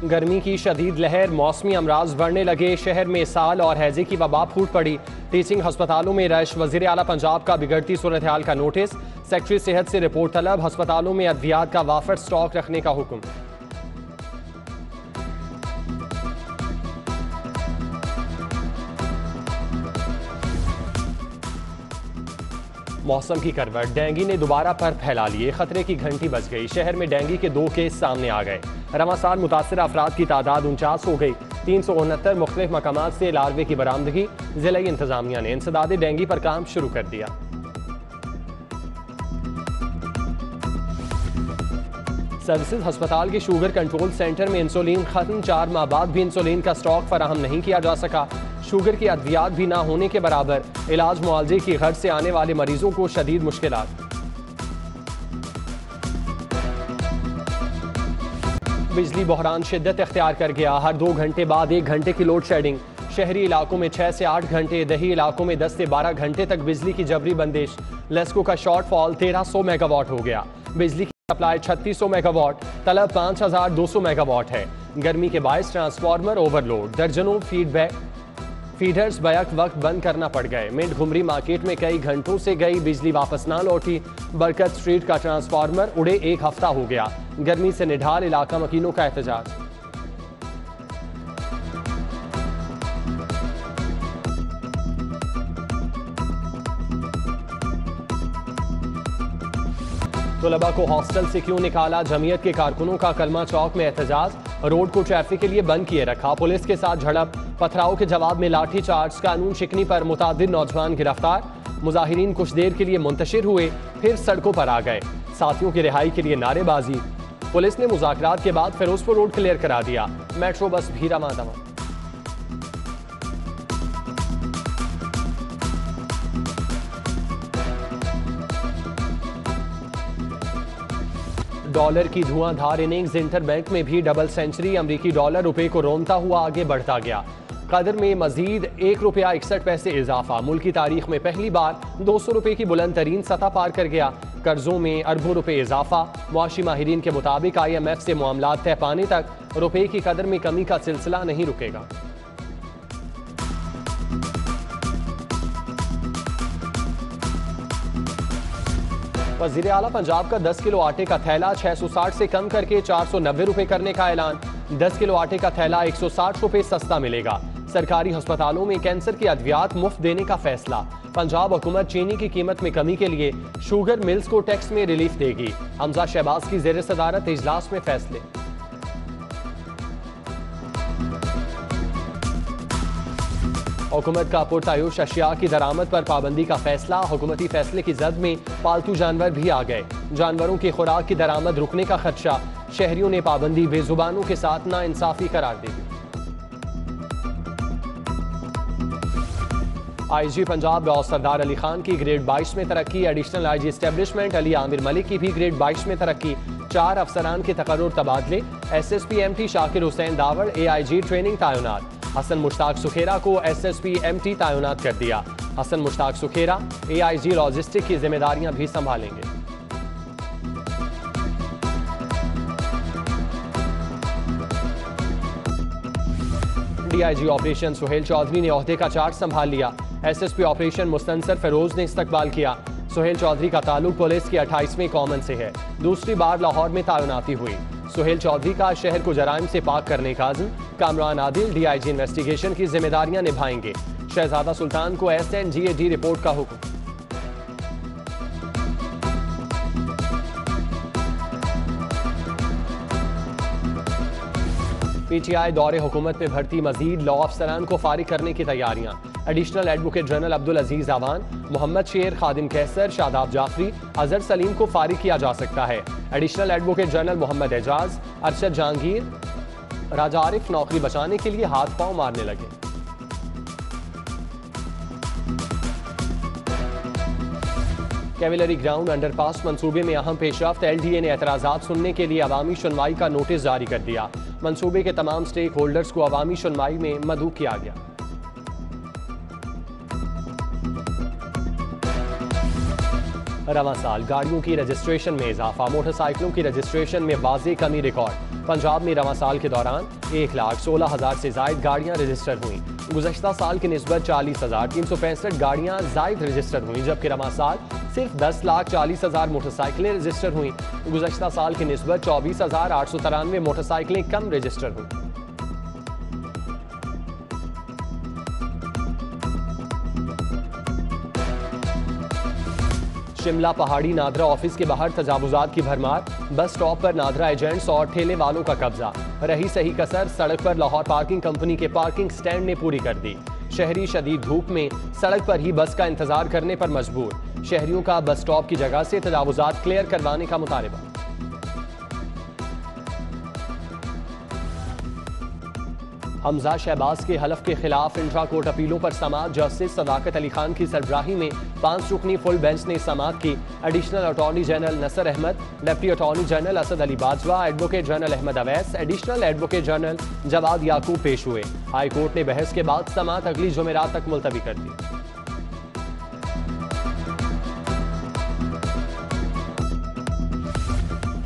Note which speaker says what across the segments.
Speaker 1: गर्मी की शदीद लहर, मौसमी अमराज बढ़ने लगे। शहर में साल और हैजे की वबा फूट पड़ी। टीचिंग अस्पतालों में रश। वज़ीर आला पंजाब का बिगड़ती सूरत हाल का नोटिस। सेक्रेटरी सेहत से रिपोर्ट तलब। अस्पतालों में अद्वियात का वाफर स्टॉक रखने का हुक्म। मौसम की करवट, डेंगू ने दोबारा पर फैला लिए। खतरे की घंटी बज गई। शहर में डेंगू के 2 केस सामने आ गए। रवां साल मुतासर अफराद की तादाद 49 हो गई। 369 मुख्तलिफ मकामात से लार्वे की बरामदगी। जिला इंतजामिया ने इंसदाद डेंगू पर काम शुरू कर दिया। सर्विसेज अस्पताल के शुगर कंट्रोल सेंटर में इंसुलिन खत्म। 4 माह बाद भी इंसुलिन का स्टॉक फराहम नहीं किया जा सका। शुगर की अद्वियात भी ना होने के बराबर। इलाज मुआवजे की गर्ज से आने वाले मरीजों को शदीद मुश्किलात। बिजली बहरान शिद्दत इख्तियार कर गया। हर 2 घंटे बाद 1 घंटे की लोड शेडिंग। शहरी इलाकों में 6 से 8 घंटे, दही इलाकों में 10 से 12 घंटे तक बिजली की जबरी बंदिश। लेस्को का शॉर्टफॉल 1300 मेगावाट हो गया। बिजली की सप्लाई 3600 मेगावाट, तलब 5200 मेगावाट है। गर्मी के बायस ट्रांसफार्मर ओवरलोड। दर्जनों फीडर्स बैक वक्त बंद करना पड़ गए। मिंट घुमरी मार्केट में कई घंटों से गई बिजली वापस ना लौटी। बरकत स्ट्रीट का ट्रांसफार्मर उड़े 1 हफ्ता हो गया। गर्मी से निढाल इलाका मकीनों का एहतजाज। तलबा को हॉस्टल से क्यों निकाला? जमीयत के कारकुनों का कलमा चौक में एहतजाज। रोड को ट्रैफिक के लिए बंद किए रखा। पुलिस के साथ झड़प। पथराव के जवाब में लाठी चार्ज। कानून शिकनी पर मुतादिद नौजवान गिरफ्तार। मुजाहिरीन कुछ देर के लिए मुंतशिर हुए, फिर सड़कों पर आ गए। साथियों की रिहाई के लिए नारेबाजी। पुलिस ने मुज़ाकरात के बाद फिरोजपुर रोड क्लियर करा दिया। मेट्रो बस भी रवाना। डॉलर की धुआंधार इनिंग्स। इंटरबैंक में भी डबल सेंचुरी। अमरीकी डॉलर रुपए को रोंदता हुआ आगे बढ़ता गया। कदर में मजीद ₹1.61 इजाफा। मुल्क की तारीख में पहली बार 200 रुपए की बुलंद तरीन सतह पार कर गया। कर्जों में अरबों रुपए इजाफा। मुआशी माहिरीन के मुताबिक IMF से मामलात तय पाने तक रुपए की कदर में कमी का सिलसिला नहीं रुकेगा। वज़ीर आला पंजाब का 10 किलो आटे का थैला 660 से कम करके 490 रुपए करने का ऐलान। 10 किलो आटे का थैला 160 रुपए सस्ता मिलेगा। सरकारी अस्पतालों में कैंसर की अद्वियात मुफ्त देने का फैसला। पंजाब हुकूमत चीनी की कीमत में कमी के लिए शुगर मिल्स को टैक्स में रिलीफ देगी। हमजा शहबाज की ज़ेर सदारत इजलास में फैसले। हुकूमत का पुरतायुश अशिया की दरामद पर पाबंदी का फैसला। हुकूमती फैसले की जद में पालतू जानवर भी आ गए। जानवरों की खुराक की दरामद रुकने का खदशा। शहरियों ने पाबंदी बेजुबानों के साथ नाइंसाफी करार दी। IG पंजाब गौ सरदार अली खान की ग्रेड 22 में तरक्की। Additional IG establishment Ali Aamir Malik की भी ग्रेड 22 में तरक्की। 4 अफसरान के तकर्रुर तबादले। SSP MT Shakir Hussain Dawar AIG training तैनात। हसन मुश्ताक सुखेरा को SSP MT तैनात कर दिया। हसन मुश्ताक सुखेरा AIG लॉजिस्टिक की जिम्मेदारियां भी संभालेंगे। DIG ऑपरेशन सुहेल चौधरी ने ओहदे का चार्ज संभाल लिया। SSP ऑपरेशन मुस्तनसर फिरोज ने इस्तकबाल किया। सुहेल चौधरी का ताल्लुक पुलिस की 28वीं कॉमन से है। दूसरी बार लाहौर में तैनाती हुई। सुहेल चौधरी का शहर को जराइम से पाक करने का अज़्म। कामरान आदिल DIG इन्वेस्टिगेशन की जिम्मेदारियां निभाएंगे। शहजादा सुल्तान को SNGAD रिपोर्ट का हुक्म। PTI दौरे हुकूमत में भर्ती। मजीद लॉ अफसरान को फारिग करने की तैयारियां। एडिशनल एडवोकेट जनरल अब्दुल अजीज अवान, मोहम्मद शेर, खादिम कैसर, शादाब जाफरी, अजहर सलीम को फारिग किया जा सकता है। Additional advocate general Mohammad Ejaz, Arshad Jahangir, Raja Arif नौकरी बचाने के लिए हाथ पांव मारने लगे। कैवेलरी ग्राउंड अंडरपास मंसूबे में अहम पेशरफ्त। LDA ने एतराजात सुनने के लिए अवामी सुनवाई का नोटिस जारी कर दिया। मंसूबे के तमाम स्टेक होल्डर्स को अवामी सुनवाई में मदऊ किया गया। रवां साल गाड़ियों की रजिस्ट्रेशन में इजाफा। मोटरसाइकिलों की रजिस्ट्रेशन में वाज़ेह कमी रिकॉर्ड। पंजाब में रवां साल के दौरान 1,16,000 से जायद गाड़ियां रजिस्टर हुई। गुज़श्ता साल की निस्बत 40,365 गाड़ियां जायद रजिस्टर हुई, जबकि रवां साल सिर्फ 10,40,000 मोटरसाइकिलें रजिस्टर हुई। गुज़श्ता साल की निस्बत 24,893 मोटरसाइकिलें कम रजिस्टर हुई। शिमला पहाड़ी नादरा ऑफिस के बाहर तजावुजात की भरमार, बस स्टॉप पर नादरा एजेंट्स और ठेले वालों का कब्जा। रही सही कसर सड़क पर लाहौर पार्किंग कंपनी के पार्किंग स्टैंड ने पूरी कर दी। शहरी शदीद धूप में सड़क पर ही बस का इंतजार करने पर मजबूर। शहरियों का बस स्टॉप की जगह से तजावुजात क्लियर करवाने का मुतालबा। हमजा शहबाज के हलफ के खिलाफ इंट्रा कोर्ट अपीलों पर समाअत। जस्टिस सदाकत अली खान की सरबराही में 5 रुकनी फुल बेंच ने समाअत की। Additional attorney general Nasar Ahmad, deputy attorney general Asad Ali Bajwa, advocate general Ahmad Awais, additional advocate general Jawad Yaqoob पेश हुए। हाई कोर्ट ने बहस के बाद समाअत अगली जुमेरात तक मुलतवी कर दी।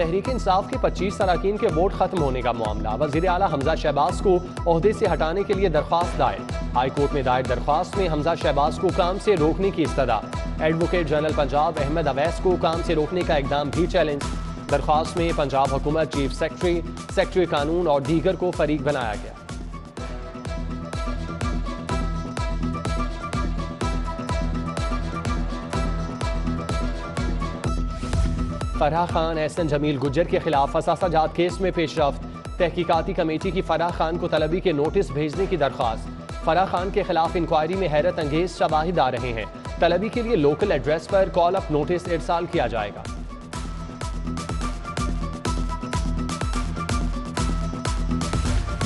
Speaker 1: तहरीक इंसाफ के 25 अरकान के वोट खत्म होने का मामला। वज़ीर आला हमजा शहबाज को ओहदे से हटाने के लिए दरख्वास्त दायर। हाई कोर्ट में दायर दरख्वास्त में हमजा शहबाज को काम से रोकने की इस्तदा। एडवोकेट जनरल पंजाब अहमद अवैस को काम से रोकने का इकदाम भी चैलेंज। दरख्वास्त में पंजाब हुकूमत, चीफ सेक्रेटरी, सेक्रेटरी कानून और दीगर को फरीक बनाया गया। फराह खान, एहसन जमील गुज्जर के खिलाफ फसासाजात केस में पेशरफ्त। तहकीकाती कमेटी की फराह खान को तलबी के नोटिस भेजने की दरख्वास्त। फराह खान के खिलाफ इंक्वायरी में हैरत अंगेज शवाहिद आ रहे हैं। तलबी के लिए लोकल एड्रेस पर कॉल अप नोटिस इरसाल किया जाएगा।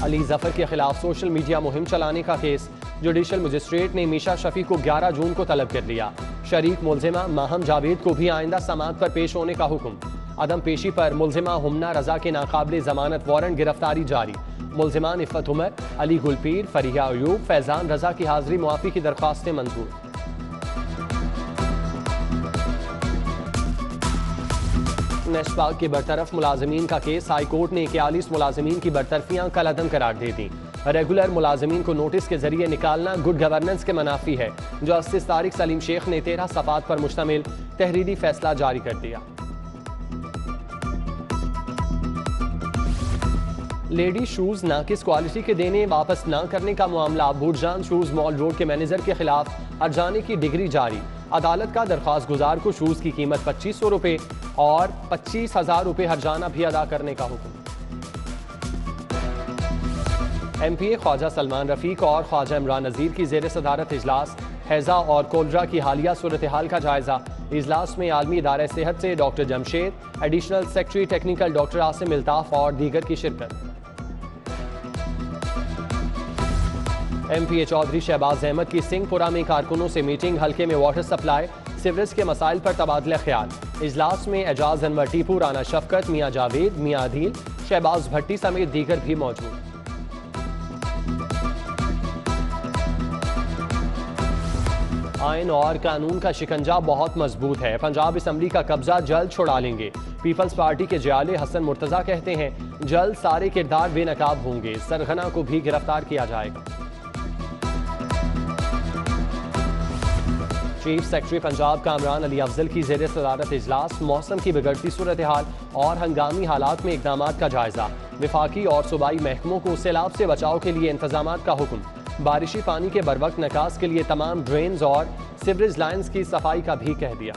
Speaker 1: अली जफर के खिलाफ सोशल मीडिया मुहिम चलाने का केस। जुडिशल मजिस्ट्रेट ने मीशा शफी को 11 जून को तलब कर लिया। शरीक मुलजिमा माहम जावेद को भी आइंदा समाअत पर पेश होने का हुक्म। अदम पेशी पर मुलजिमा हुमना रजा के नाकाबिले जमानत वारंट गिरफ्तारी जारी। मुलजिमान इफ़त उमर, अली गुलपीर, फरिया अयूब, फैजान रजा की हाजिरी मुआफी की दरख्वास्तें मंजूर। नेशपाक के बरतरफ मुलाजमीन का केस। हाई कोर्ट ने 41 मुलाजमीन की बरतरफियां कलअदम करार दे दी। रेगुलर मुलाजमीन को नोटिस के जरिए निकालना गुड गवर्नेंस के मनाफी है। जस्टिस तारिक सलीम शेख ने 13 सफ़ात पर मुश्तमिल तहरीरी फैसला जारी कर दिया। लेडी शूज नाकिस क्वालिटी के देने वापस ना करने का मामला। बूटजान शूज मॉल रोड के मैनेजर के खिलाफ हर्जाने की डिग्री जारी। अदालत का दरख्वास्त गुजार को शूज की कीमत 2500 रुपए और 25,000 रुपए हर्जाना भी अदा करने का हुक्म। MPA ख्वाजा सलमान रफीक और ख्वाजा इमरान नज़ीर की ज़ेर सदारत इजलास। हैज़ा और कोलरा की हालिया सूरत हाल का जायजा। इजलास में आलमी इदारा सेहत से doctor Jamshed, additional secretary technical doctor Asim Iltaf और दीगर की शिरकत। MPA चौधरी शहबाज अहमद की सिंहपुरा में कारकुनों से मीटिंग। हल्के में वाटर सप्लाई, सीवरेज के मसाइल पर तबादला ख्याल। इजलास में एजाज अनवर टीपू, राना शफकत, मियाँ जावेद, मियाँ अदील, शहबाज भट्टी समेत दीगर भी मौजूद। आइन और कानून का शिकंजा बहुत मजबूत है। पंजाब असम्बली का कब्जा जल्द छुड़ा लेंगे। पीपल्स पार्टी के जियाले हसन मुर्तजा कहते हैं जल्द सारे किरदार बेनकाब होंगे। सरगना को भी गिरफ्तार किया जाएगा। चीफ सेक्रेटरी पंजाब कामरान अली अफजल की ज़ेर सदारत इजलास। मौसम की बिगड़ती सूरत हाल और हंगामी हालात में इकदाम का जायजा। वफाकी और सूबाई महकमों को सैलाब से बचाव के लिए इंतजाम का हुक्म। बारिशी पानी के बरवक्त निकास के लिए तमाम ड्रेन्स और सीवरेज लाइन्स की सफाई का भी कह दिया।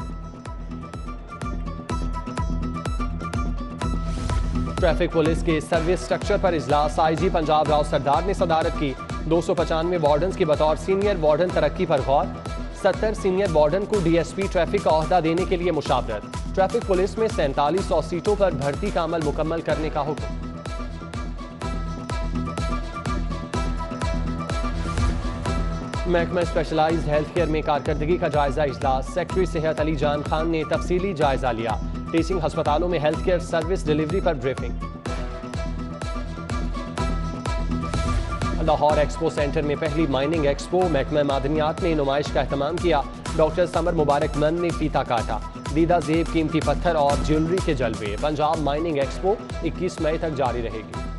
Speaker 1: ट्रैफिक पुलिस के सर्विस स्ट्रक्चर पर इजलास। IG पंजाब राव सरदार ने सदारत की। 295 वार्डन्स की बतौर सीनियर वार्डन तरक्की पर गौर। 70 सीनियर वार्डन को DSP ट्रैफिक का ओहदा देने के लिए मुशावरत। ट्रैफिक पुलिस में 4700 सीटों पर भर्ती का अमल मुकम्मल करने का हुक्म। महकमा स्पेशलाइज्ड हेल्थ केयर में कारकर्दगी का जायजा इजलास। सेक्रेटरी सेहत अली जान खान ने तफसीली जायजा लिया। टीचिंग अस्पतालों में हेल्थ केयर सर्विस डिलीवरी पर ब्रीफिंग। लाहौर एक्सपो सेंटर में पहली माइनिंग एक्सपो। महकमा मादनियात ने नुमाइश का एहतमाम किया। डॉक्टर समर मुबारक मन ने फीता काटा। दीदा जेब, कीमती पत्थर और ज्वेलरी के जलवे। पंजाब माइनिंग एक्सपो 21 मई तक जारी रहेगी।